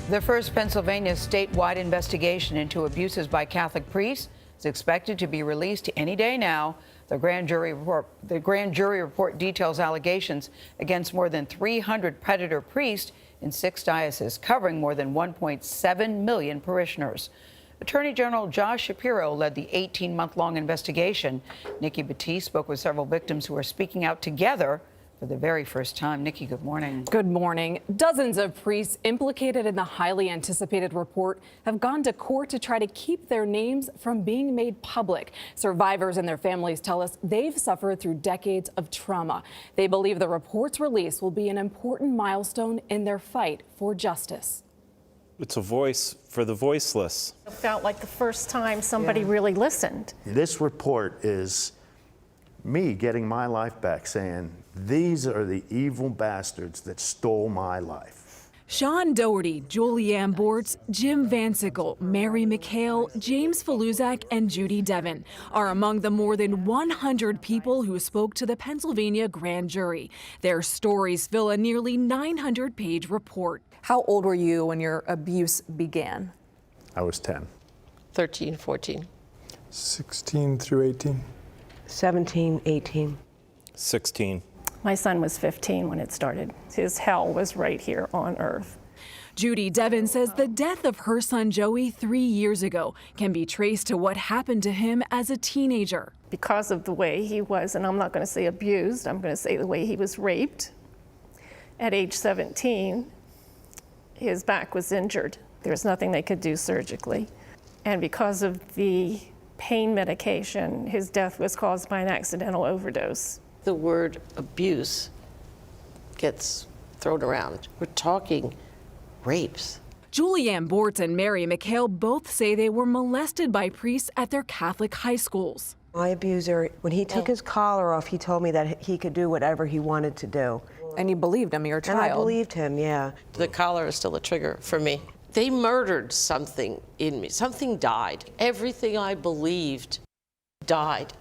The first Pennsylvania statewide investigation into abuses by Catholic priests is expected to be released any day now. The grand jury report details allegations against more than 300 predator priests in 6 dioceses, covering more than 1.7 million parishioners. Attorney General Josh Shapiro led the 18-month-long investigation. Nikki Batiste spoke with several victims who are speaking out together for the very first time. Nikki, good morning. Good morning. Dozens of priests implicated in the highly anticipated report have gone to court to try to keep their names from being made public. Survivors and their families tell us they've suffered through decades of trauma. They believe the report's release will be an important milestone in their fight for justice. It's a voice for the voiceless. It felt like the first time somebody really listened. This report is me getting my life back, saying, these are the evil bastards that stole my life. Sean Doherty, Julianne Bortz, Jim Van Sickle, Mary McHale, James Faluszczak, and Judy Devon are among the more than 100 people who spoke to the Pennsylvania grand jury. Their stories fill a nearly 900-page report. How old were you when your abuse began? I was 10. 13, 14. 16 through 18. 17, 18. 16. My son was 15 when it started. His hell was right here on earth. Judy Devon says the death of her son Joey 3 years ago can be traced to what happened to him as a teenager. Because of the way he was, and I'm not going to say abused, I'm going to say the way he was raped. At age 17, his back was injured. There was nothing they could do surgically. And because of the pain medication, his death was caused by an accidental overdose. The word abuse gets thrown around. We're talking rapes. Julianne Bortz and Mary McHale both say they were molested by priests at their Catholic high schools. My abuser, when he took his collar off, he told me that he could do whatever he wanted to do. And you believed him, your child. And I believed him, yeah. The collar is still a trigger for me. They murdered something in me. Something died. Everything I believed died.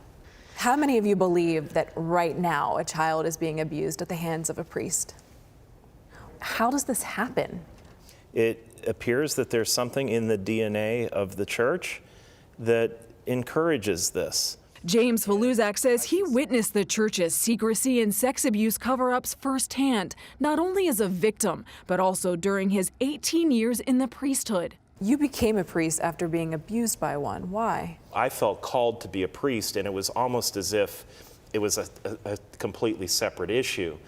How many of you believe that right now a child is being abused at the hands of a priest? How does this happen? It appears that there's something in the DNA of the church that encourages this. James Faluszczak says he witnessed the church's secrecy and sex abuse cover-ups firsthand, not only as a victim, but also during his 18 years in the priesthood. You became a priest after being abused by one. Why? I felt called to be a priest, and it was almost as if it was a completely separate issue.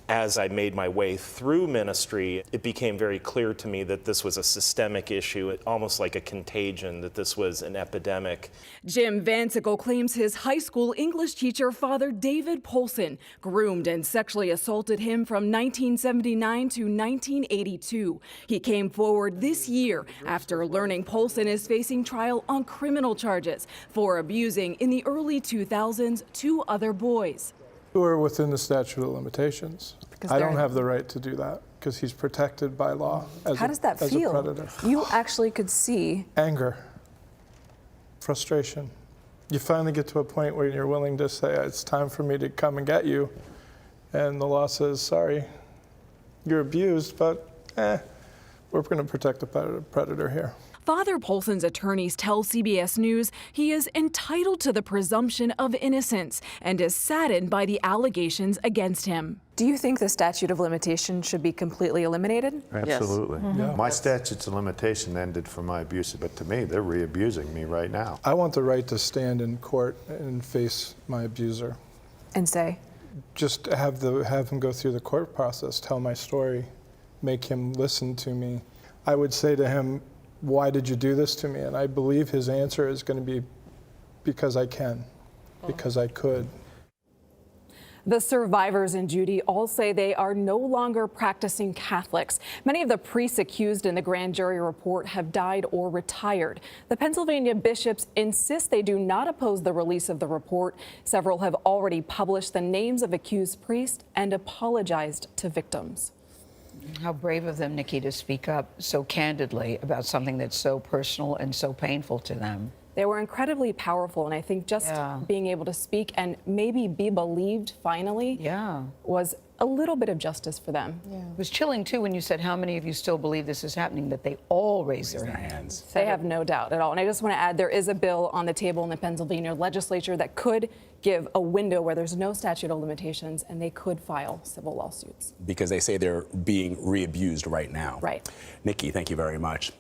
As I made my way through ministry, it became very clear to me that this was a systemic issue, almost like a contagion, that this was an epidemic. Jim Van Sickle claims his high school English teacher, Father David Polson, groomed and sexually assaulted him from 1979 to 1982. He came forward this year after learning Polson is facing trial on criminal charges for abusing in the early 2000s 2 other boys. Who are within the statute of limitations. I don't have the right to do that because he's protected by law as How does that a feel? predator. You actually could see Anger, frustration. You finally get to a point where you're willing to say, it's time for me to come and get you. And the law says, sorry, you're abused, but we're going to protect the predator here. Father Polson's attorneys tell CBS News he is entitled to the presumption of innocence and is saddened by the allegations against him. Do you think the statute of limitation should be completely eliminated? Absolutely. Yes. Yeah. My statutes of limitation ended for my abuse, but to me, they're re-abusing me right now. I want the right to stand in court and face my abuser. And say? Just have him go through the court process, tell my story, make him listen to me. I would say to him, why did you do this to me? And I believe his answer is going to be, because I can, because I could. The survivors and Judy all say they are no longer practicing Catholics. Many of the priests accused in the grand jury report have died or retired. The Pennsylvania bishops insist they do not oppose the release of the report. Several have already published the names of accused priests and apologized to victims. How brave of them, Nikki, to speak up so candidly about something that's so personal and so painful to them. They were incredibly powerful, and I think just being able to speak and maybe be believed finally was a little bit of justice for them. It was chilling, too, when you said how many of you still believe this is happening, that they all raised their hands. They have no doubt at all. And I just want to add, there is a bill on the table in the Pennsylvania legislature that could give a window where there's no statute of limitations and they could file civil lawsuits. Because they say they're being re-abused right now. Right. Nikki, thank you very much.